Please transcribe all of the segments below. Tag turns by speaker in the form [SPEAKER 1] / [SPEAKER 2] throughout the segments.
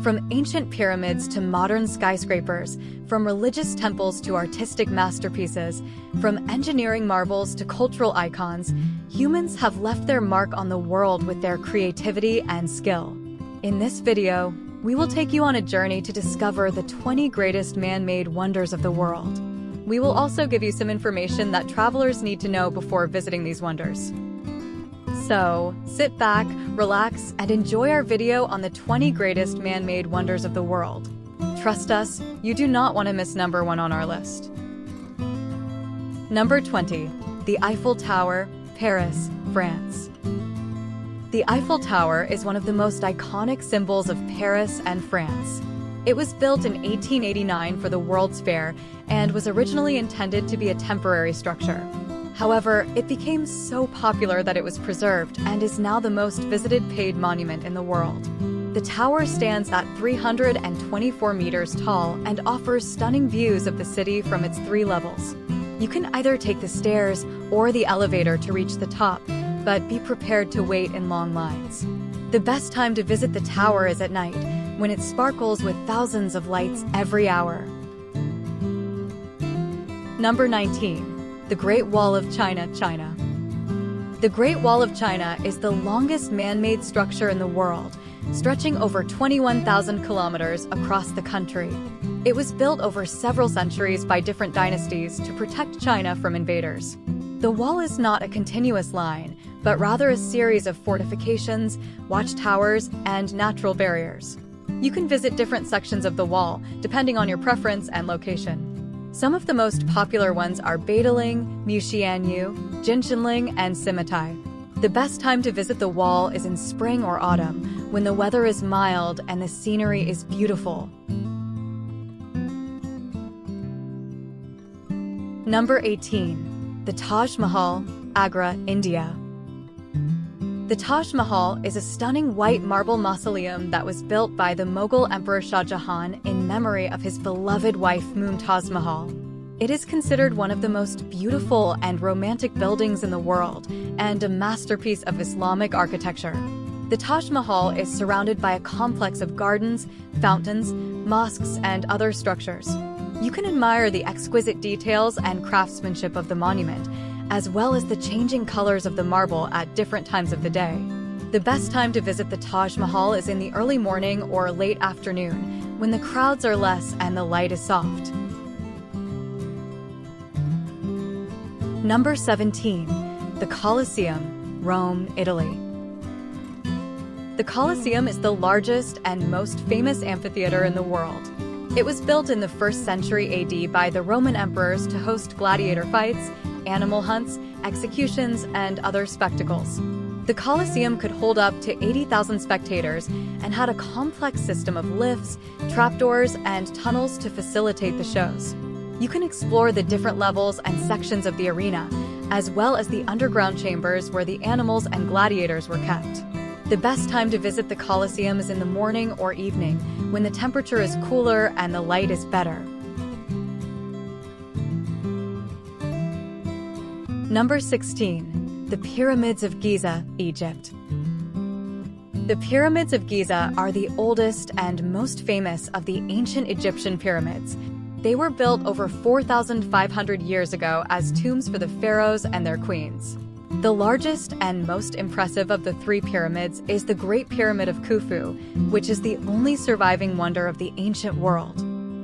[SPEAKER 1] From ancient pyramids to modern skyscrapers, from religious temples to artistic masterpieces, from engineering marvels to cultural icons, humans have left their mark on the world with their creativity and skill. In this video, we will take you on a journey to discover the 20 greatest man-made wonders of the world. We will also give you some information that travelers need to know before visiting these wonders. So, sit back, relax, and enjoy our video on the 20 greatest man-made wonders of the world. Trust us, you do not want to miss number 1 on our list. Number 20. The Eiffel Tower, Paris, France. The Eiffel Tower is one of the most iconic symbols of Paris and France. It was built in 1889 for the World's Fair and was originally intended to be a temporary structure. However, it became so popular that it was preserved and is now the most visited paid monument in the world. The tower stands at 324 meters tall and offers stunning views of the city from its 3 levels. You can either take the stairs or the elevator to reach the top, but be prepared to wait in long lines. The best time to visit the tower is at night, when it sparkles with thousands of lights every hour. Number 19. The Great Wall of China, China. The Great Wall of China is the longest man-made structure in the world, stretching over 21,000 kilometers across the country. It was built over several centuries by different dynasties to protect China from invaders. The wall is not a continuous line, but rather a series of fortifications, watchtowers, and natural barriers. You can visit different sections of the wall, depending on your preference and location. Some of the most popular ones are Badaling, Muxianyu, Jinshanling, and Simitai. The best time to visit the wall is in spring or autumn, when the weather is mild and the scenery is beautiful. Number 18. The Taj Mahal, Agra, India. The Taj Mahal is a stunning white marble mausoleum that was built by the Mughal Emperor Shah Jahan in memory of his beloved wife Mumtaz Mahal. It is considered one of the most beautiful and romantic buildings in the world and a masterpiece of Islamic architecture. The Taj Mahal is surrounded by a complex of gardens, fountains, mosques, and other structures. You can admire the exquisite details and craftsmanship of the monument, as well as the changing colors of the marble at different times of the day. The best time to visit the Taj Mahal is in the early morning or late afternoon, when the crowds are less and the light is soft. Number 17. The Colosseum, Rome, Italy. The Colosseum is the largest and most famous amphitheater in the world. It was built in the 1st century AD by the Roman emperors to host gladiator fights, animal hunts, executions, and other spectacles. The Colosseum could hold up to 80,000 spectators and had a complex system of lifts, trapdoors, and tunnels to facilitate the shows. You can explore the different levels and sections of the arena, as well as the underground chambers where the animals and gladiators were kept. The best time to visit the Colosseum is in the morning or evening, when the temperature is cooler and the light is better. Number 16. The Pyramids of Giza, Egypt. The Pyramids of Giza are the oldest and most famous of the ancient Egyptian pyramids. They were built over 4,500 years ago as tombs for the pharaohs and their queens. The largest and most impressive of the 3 pyramids is the Great Pyramid of Khufu, which is the only surviving wonder of the ancient world.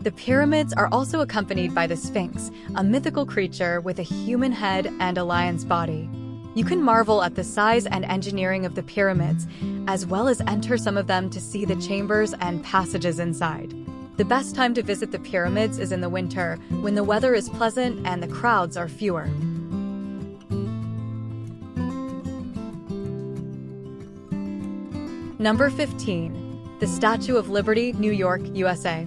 [SPEAKER 1] The pyramids are also accompanied by the Sphinx, a mythical creature with a human head and a lion's body. You can marvel at the size and engineering of the pyramids, as well as enter some of them to see the chambers and passages inside. The best time to visit the pyramids is in the winter, when the weather is pleasant and the crowds are fewer. Number 15. The Statue of Liberty, New York, USA.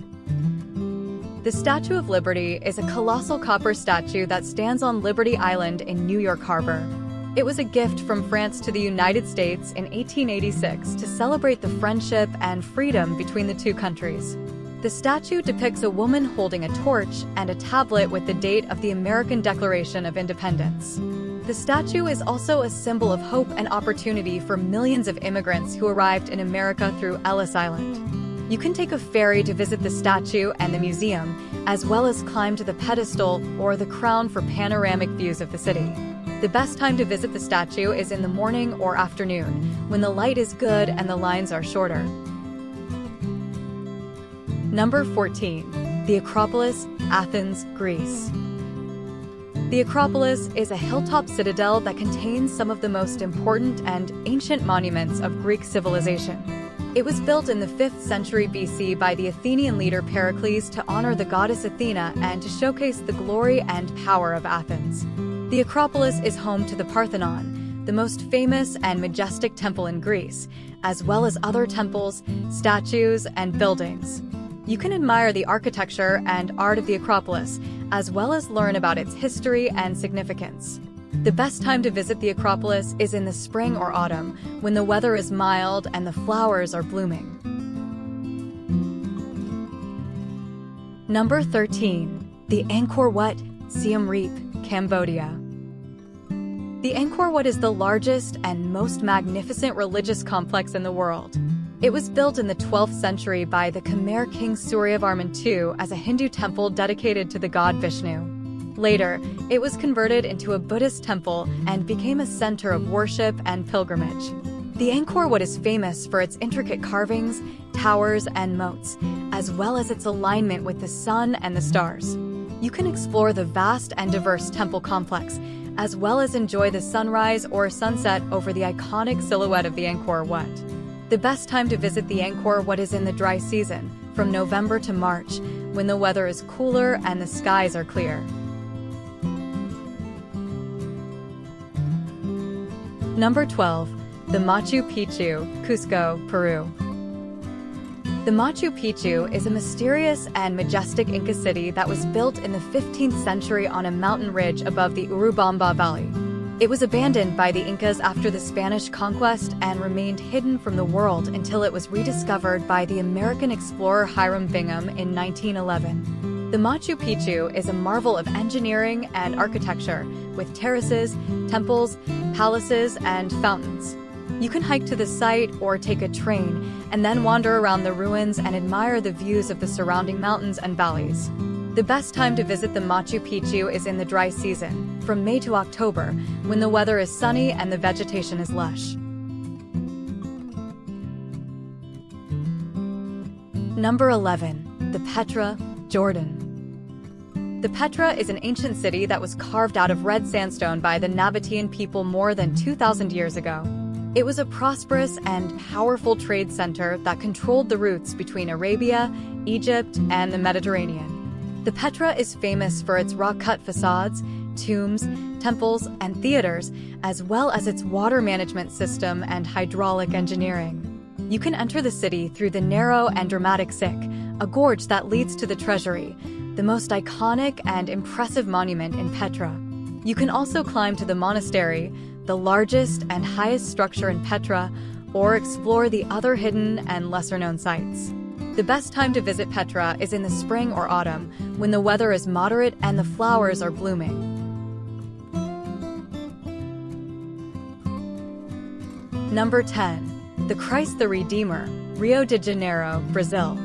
[SPEAKER 1] The Statue of Liberty is a colossal copper statue that stands on Liberty Island in New York Harbor. It was a gift from France to the United States in 1886 to celebrate the friendship and freedom between the 2 countries. The statue depicts a woman holding a torch and a tablet with the date of the American Declaration of Independence. The statue is also a symbol of hope and opportunity for millions of immigrants who arrived in America through Ellis Island. You can take a ferry to visit the statue and the museum, as well as climb to the pedestal or the crown for panoramic views of the city. The best time to visit the statue is in the morning or afternoon, when the light is good and the lines are shorter. Number 14. The Acropolis, Athens, Greece. The Acropolis is a hilltop citadel that contains some of the most important and ancient monuments of Greek civilization. It was built in the 5th century BC by the Athenian leader Pericles to honor the goddess Athena and to showcase the glory and power of Athens. The Acropolis is home to the Parthenon, the most famous and majestic temple in Greece, as well as other temples, statues, and buildings. You can admire the architecture and art of the Acropolis, as well as learn about its history and significance. The best time to visit the Acropolis is in the spring or autumn, when the weather is mild and the flowers are blooming. Number 13. The Angkor Wat, Siem Reap, Cambodia. The Angkor Wat is the largest and most magnificent religious complex in the world. It was built in the 12th century by the Khmer king Suryavarman II as a Hindu temple dedicated to the god Vishnu. Later, it was converted into a Buddhist temple and became a center of worship and pilgrimage. The Angkor Wat is famous for its intricate carvings, towers, and moats, as well as its alignment with the sun and the stars. You can explore the vast and diverse temple complex, as well as enjoy the sunrise or sunset over the iconic silhouette of the Angkor Wat. The best time to visit the Angkor Wat is in the dry season, from November to March, when the weather is cooler and the skies are clear. Number 12. The Machu Picchu, Cusco, Peru. The Machu Picchu is a mysterious and majestic Inca city that was built in the 15th century on a mountain ridge above the Urubamba Valley. It was abandoned by the Incas after the Spanish conquest and remained hidden from the world until it was rediscovered by the American explorer Hiram Bingham in 1911. The Machu Picchu is a marvel of engineering and architecture, with terraces, temples, palaces, and fountains. You can hike to the site or take a train, and then wander around the ruins and admire the views of the surrounding mountains and valleys. The best time to visit the Machu Picchu is in the dry season, from May to October, when the weather is sunny and the vegetation is lush. Number 11. The Petra, Jordan. The Petra is an ancient city that was carved out of red sandstone by the Nabatean people more than 2,000 years ago. It was a prosperous and powerful trade center that controlled the routes between Arabia, Egypt, and the Mediterranean. The Petra is famous for its rock-cut facades, tombs, temples, and theaters, as well as its water management system and hydraulic engineering. You can enter the city through the narrow and dramatic Sick, a gorge that leads to the treasury, the most iconic and impressive monument in Petra. You can also climb to the monastery, the largest and highest structure in Petra, or explore the other hidden and lesser-known sites. The best time to visit Petra is in the spring or autumn, when the weather is moderate and the flowers are blooming. Number 10. The Christ the Redeemer, Rio de Janeiro, Brazil.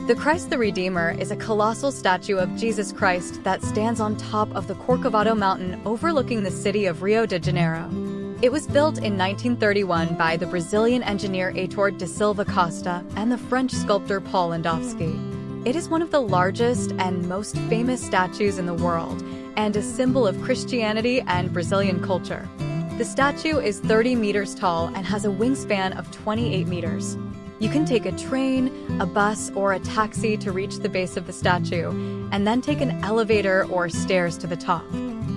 [SPEAKER 1] The Christ the Redeemer is a colossal statue of Jesus Christ that stands on top of the Corcovado mountain overlooking the city of Rio de Janeiro. It was built in 1931 by the Brazilian engineer Heitor da Silva Costa and the French sculptor Paul Landowski. It is one of the largest and most famous statues in the world, and a symbol of Christianity and Brazilian culture. The statue is 30 meters tall and has a wingspan of 28 meters. You can take a train, a bus, or a taxi to reach the base of the statue, and then take an elevator or stairs to the top.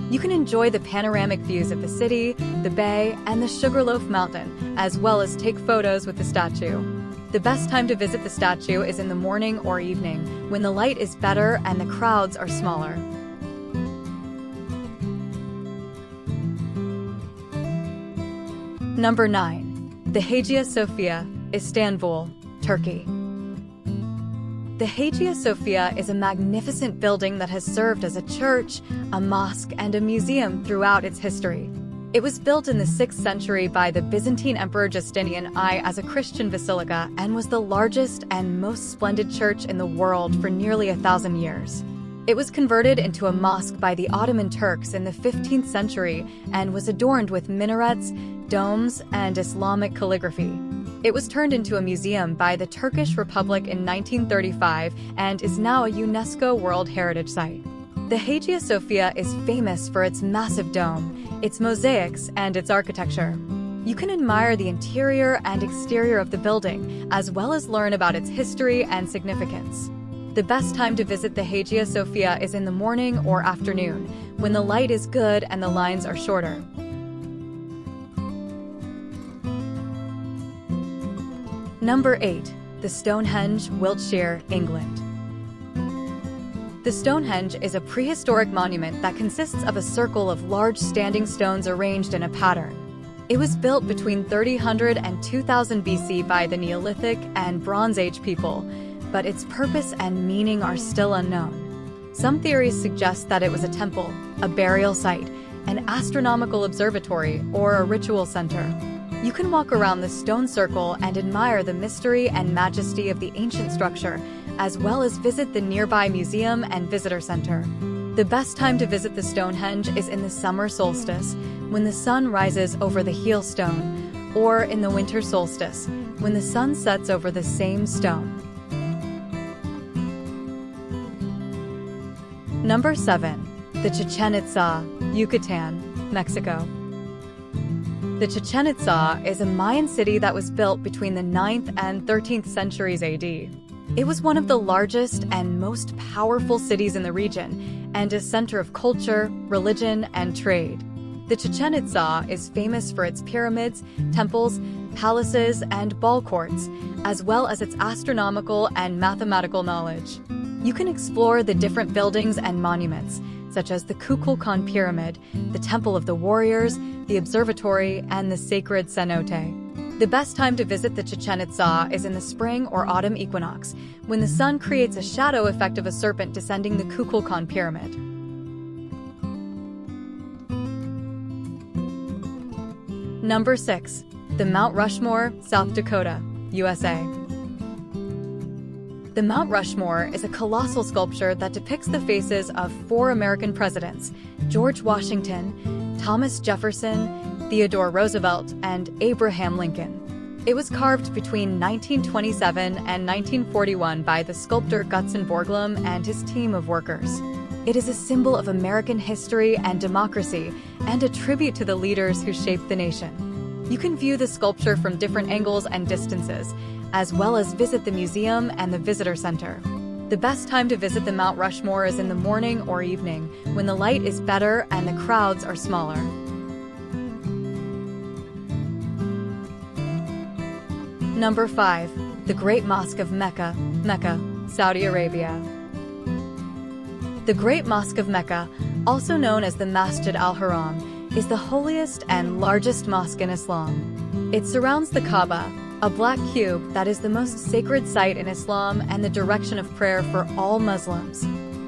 [SPEAKER 1] You can enjoy the panoramic views of the city, the bay, and the Sugarloaf Mountain, as well as take photos with the statue. The best time to visit the statue is in the morning or evening, when the light is better and the crowds are smaller. Number 9. The Hagia Sophia, Istanbul, Turkey. The Hagia Sophia is a magnificent building that has served as a church, a mosque, and a museum throughout its history. It was built in the 6th century by the Byzantine Emperor Justinian I as a Christian basilica and was the largest and most splendid church in the world for nearly 1,000 years. It was converted into a mosque by the Ottoman Turks in the 15th century and was adorned with minarets, domes, and Islamic calligraphy. It was turned into a museum by the Turkish Republic in 1935 and is now a UNESCO World Heritage Site. The Hagia Sophia is famous for its massive dome, its mosaics, and its architecture. You can admire the interior and exterior of the building, as well as learn about its history and significance. The best time to visit the Hagia Sophia is in the morning or afternoon, when the light is good and the lines are shorter. Number 8. The Stonehenge, Wiltshire, England. The Stonehenge is a prehistoric monument that consists of a circle of large standing stones arranged in a pattern. It was built between 300 and 2000 BC by the Neolithic and Bronze Age people, but its purpose and meaning are still unknown. Some theories suggest that it was a temple, a burial site, an astronomical observatory, or a ritual center. You can walk around the stone circle and admire the mystery and majesty of the ancient structure, as well as visit the nearby museum and visitor center. The best time to visit the Stonehenge is in the summer solstice, when the sun rises over the heel stone, or in the winter solstice, when the sun sets over the same stone. Number 7. The Chichen Itza, Yucatan, Mexico. The Chichen Itza is a Mayan city that was built between the 9th and 13th centuries AD. It was one of the largest and most powerful cities in the region, and a center of culture, religion, and trade. The Chichen Itza is famous for its pyramids, temples, palaces, and ball courts, as well as its astronomical and mathematical knowledge. You can explore the different buildings and monuments, such as the Kukulkan Pyramid, the Temple of the Warriors, the Observatory, and the sacred cenote. The best time to visit the Chichen Itza is in the spring or autumn equinox, when the sun creates a shadow effect of a serpent descending the Kukulkan Pyramid. Number 6. The Mount Rushmore, South Dakota, USA. The Mount Rushmore is a colossal sculpture that depicts the faces of 4 American presidents: George Washington, Thomas Jefferson, Theodore Roosevelt, and Abraham Lincoln. It was carved between 1927 and 1941 by the sculptor Gutzon Borglum and his team of workers. It is a symbol of American history and democracy, and a tribute to the leaders who shaped the nation. You can view the sculpture from different angles and distances, as well as visit the museum and the visitor center. The best time to visit the Mount Rushmore is in the morning or evening, when the light is better and the crowds are smaller. Number 5. The Great Mosque of Mecca, Mecca, Saudi Arabia. The Great Mosque of Mecca, also known as the Masjid al-Haram, is the holiest and largest mosque in Islam. It surrounds the Kaaba, a black cube that is the most sacred site in Islam and the direction of prayer for all Muslims.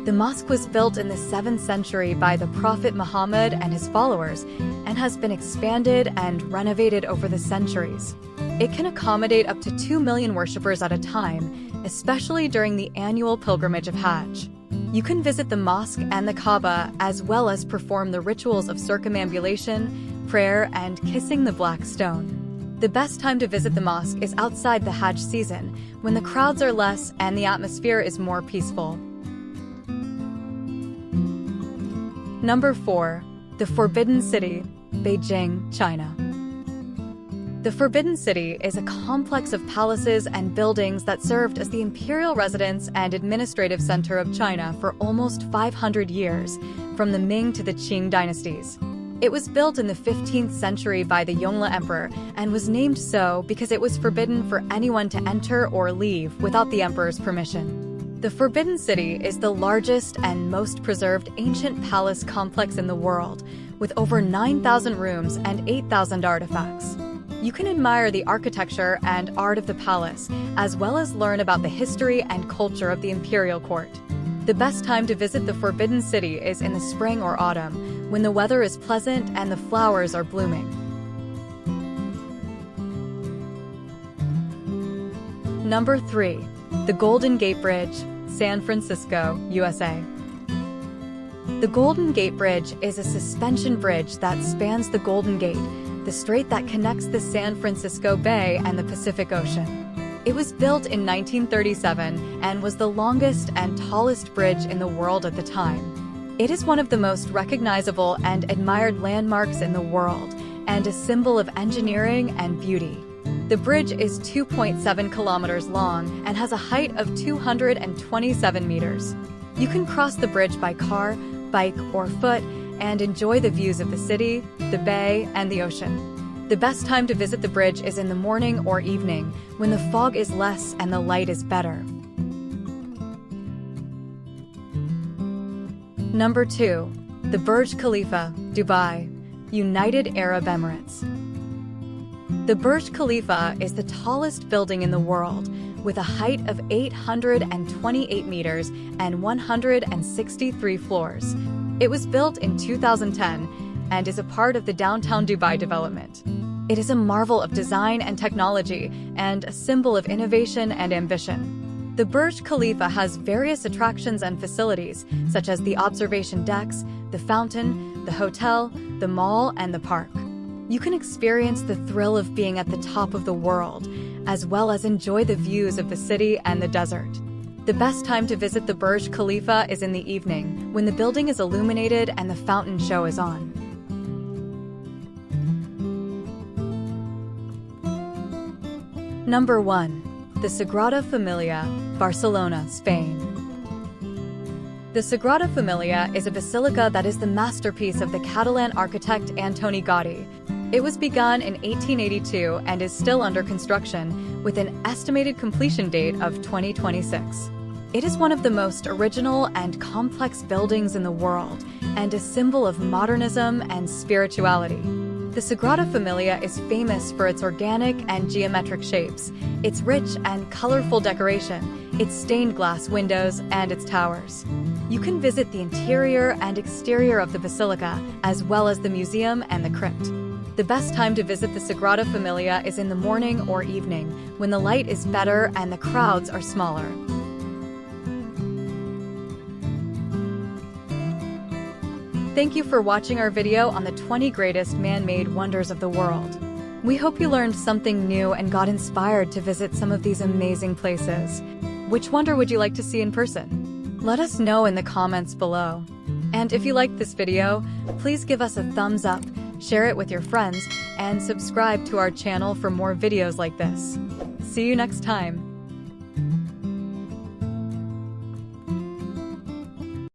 [SPEAKER 1] The mosque was built in the 7th century by the Prophet Muhammad and his followers, and has been expanded and renovated over the centuries. It can accommodate up to 2 million worshippers at a time, especially during the annual pilgrimage of Hajj. You can visit the mosque and the Kaaba, as well as perform the rituals of circumambulation, prayer, and kissing the black stone. The best time to visit the mosque is outside the Hajj season, when the crowds are less and the atmosphere is more peaceful. Number 4. The Forbidden City, Beijing, China. The Forbidden City is a complex of palaces and buildings that served as the imperial residence and administrative center of China for almost 500 years, from the Ming to the Qing dynasties. It was built in the 15th century by the Yongle Emperor and was named so because it was forbidden for anyone to enter or leave without the emperor's permission. The Forbidden City is the largest and most preserved ancient palace complex in the world, with over 9,000 rooms and 8,000 artifacts. You can admire the architecture and art of the palace, as well as learn about the history and culture of the imperial court. The best time to visit the Forbidden City is in the spring or autumn, when the weather is pleasant and the flowers are blooming. Number 3. The Golden Gate Bridge, San Francisco, USA. The Golden Gate Bridge is a suspension bridge that spans the Golden Gate, the strait that connects the San Francisco Bay and the Pacific Ocean. It was built in 1937 and was the longest and tallest bridge in the world at the time. It is one of the most recognizable and admired landmarks in the world and a symbol of engineering and beauty. The bridge is 2.7 kilometers long and has a height of 227 meters. You can cross the bridge by car, bike, or foot and enjoy the views of the city, the bay, and the ocean. The best time to visit the bridge is in the morning or evening, when the fog is less and the light is better. Number 2. The Burj Khalifa, Dubai, United Arab Emirates. The Burj Khalifa is the tallest building in the world, with a height of 828 meters and 163 floors. It was built in 2010 and is a part of the downtown Dubai development. It is a marvel of design and technology and a symbol of innovation and ambition. The Burj Khalifa has various attractions and facilities, such as the observation decks, the fountain, the hotel, the mall, and the park. You can experience the thrill of being at the top of the world, as well as enjoy the views of the city and the desert. The best time to visit the Burj Khalifa is in the evening, when the building is illuminated and the fountain show is on. Number 1. The Sagrada Familia, Barcelona, Spain. The Sagrada Familia is a basilica that is the masterpiece of the Catalan architect Antoni Gaudí. It was begun in 1882 and is still under construction, with an estimated completion date of 2026. It is one of the most original and complex buildings in the world, and a symbol of modernism and spirituality. The Sagrada Familia is famous for its organic and geometric shapes, its rich and colorful decoration, its stained glass windows, and its towers. You can visit the interior and exterior of the basilica, as well as the museum and the crypt. The best time to visit the Sagrada Familia is in the morning or evening, when the light is better and the crowds are smaller. Thank you for watching our video on the 20 greatest man-made wonders of the world. We hope you learned something new and got inspired to visit some of these amazing places. Which wonder would you like to see in person? Let us know in the comments below. And if you liked this video, please give us a thumbs up, share it with your friends, and subscribe to our channel for more videos like this. See you next time.